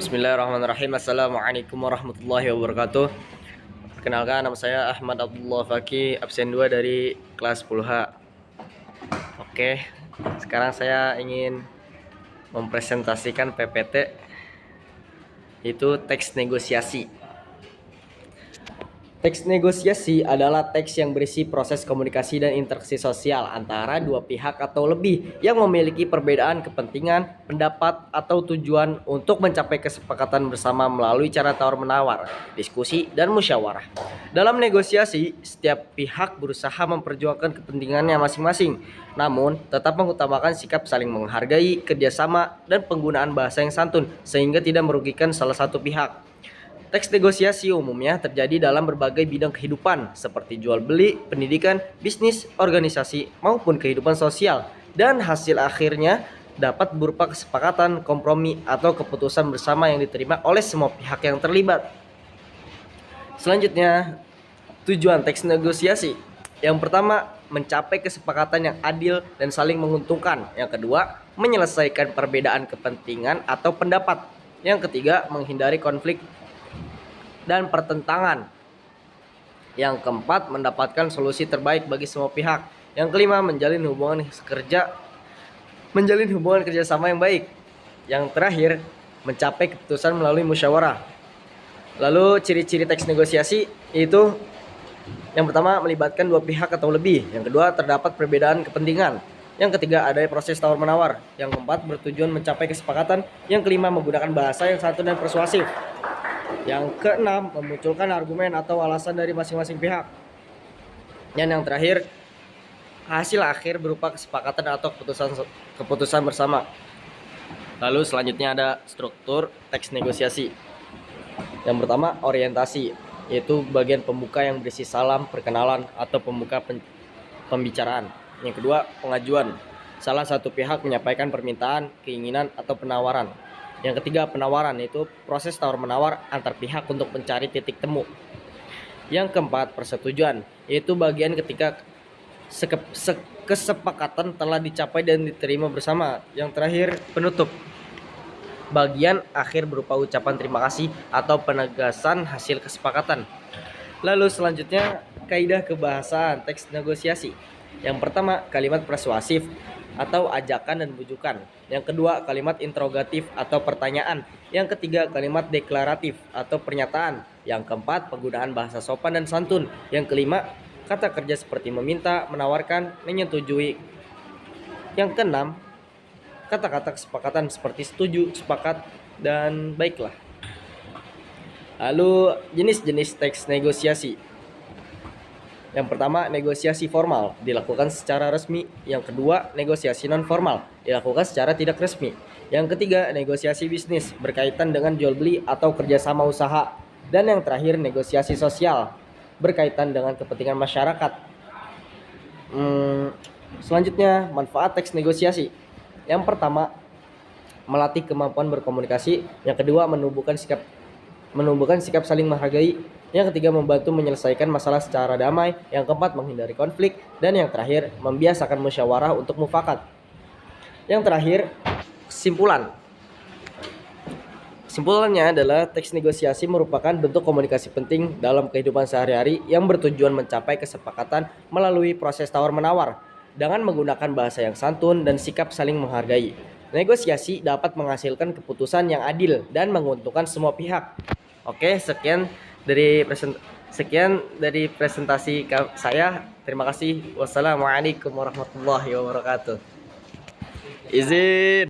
Bismillahirrahmanirrahim. Assalamualaikum warahmatullahi wabarakatuh. Perkenalkan, nama saya Ahmad Abdullah Faki, absen 2 dari kelas 10H. Oke, sekarang saya ingin mempresentasikan PPT, itu teks negosiasi. Teks negosiasi adalah teks yang berisi proses komunikasi dan interaksi sosial antara dua pihak atau lebih yang memiliki perbedaan kepentingan, pendapat, atau tujuan untuk mencapai kesepakatan bersama melalui cara tawar-menawar, diskusi, dan musyawarah. Dalam negosiasi, setiap pihak berusaha memperjuangkan kepentingannya masing-masing, namun tetap mengutamakan sikap saling menghargai, kerjasama, dan penggunaan bahasa yang santun sehingga tidak merugikan salah satu pihak. Teks negosiasi umumnya terjadi dalam berbagai bidang kehidupan seperti jual beli, pendidikan, bisnis, organisasi, maupun kehidupan sosial, dan hasil akhirnya dapat berupa kesepakatan, kompromi, atau keputusan bersama yang diterima oleh semua pihak yang terlibat. Selanjutnya, tujuan teks negosiasi. Yang pertama, mencapai kesepakatan yang adil dan saling menguntungkan. Yang kedua, menyelesaikan perbedaan kepentingan atau pendapat. Yang ketiga, menghindari konflik dan pertentangan. Yang keempat, mendapatkan solusi terbaik bagi semua pihak. Yang kelima, menjalin hubungan kerjasama yang baik. Yang terakhir, mencapai keputusan melalui musyawarah. Lalu ciri-ciri teks negosiasi itu, yang pertama, melibatkan dua pihak atau lebih. Yang kedua, terdapat perbedaan kepentingan. Yang ketiga, ada proses tawar-menawar. Yang keempat, bertujuan mencapai kesepakatan. Yang kelima, menggunakan bahasa yang santun dan persuasif. Yang keenam, memunculkan argumen atau alasan dari masing-masing pihak. Dan yang terakhir, hasil akhir berupa kesepakatan atau keputusan bersama. Lalu selanjutnya ada struktur teks negosiasi. Yang pertama, orientasi, yaitu bagian pembuka yang berisi salam, perkenalan, atau pembuka pembicaraan. Yang kedua, pengajuan. Salah satu pihak menyampaikan permintaan, keinginan, atau penawaran. Yang ketiga, penawaran, yaitu proses tawar-menawar antar pihak untuk mencari titik temu. Yang keempat, persetujuan, yaitu bagian ketika kesepakatan telah dicapai dan diterima bersama. Yang terakhir, penutup, bagian akhir berupa ucapan terima kasih atau penegasan hasil kesepakatan. Lalu selanjutnya, kaidah kebahasaan teks negosiasi. Yang pertama, kalimat persuasif atau ajakan dan bujukan. Yang kedua, kalimat interrogatif atau pertanyaan. Yang ketiga, kalimat deklaratif atau pernyataan. Yang keempat, penggunaan bahasa sopan dan santun. Yang kelima, kata kerja seperti meminta, menawarkan, menyetujui. Yang keenam, kata-kata kesepakatan seperti setuju, sepakat, dan baiklah. Lalu jenis-jenis teks negosiasi. Yang pertama, negosiasi formal, dilakukan secara resmi. Yang kedua, negosiasi non formal, dilakukan secara tidak resmi. Yang ketiga, negosiasi bisnis, berkaitan dengan jual beli atau kerjasama usaha. Dan yang terakhir, negosiasi sosial, berkaitan dengan kepentingan masyarakat. Selanjutnya, manfaat teks negosiasi. Yang pertama, melatih kemampuan berkomunikasi. Yang kedua, menumbuhkan sikap saling menghargai. Yang ketiga, membantu menyelesaikan masalah secara damai. Yang keempat, menghindari konflik. Dan yang terakhir, membiasakan musyawarah untuk mufakat. Yang terakhir, kesimpulannya adalah teks negosiasi merupakan bentuk komunikasi penting dalam kehidupan sehari-hari yang bertujuan mencapai kesepakatan melalui proses tawar-menawar dengan menggunakan bahasa yang santun dan sikap saling menghargai. Negosiasi dapat menghasilkan keputusan yang adil dan menguntungkan semua pihak. Oke, sekian dari presentasi saya. Terima kasih. Wassalamualaikum warahmatullahi wabarakatuh. Izin.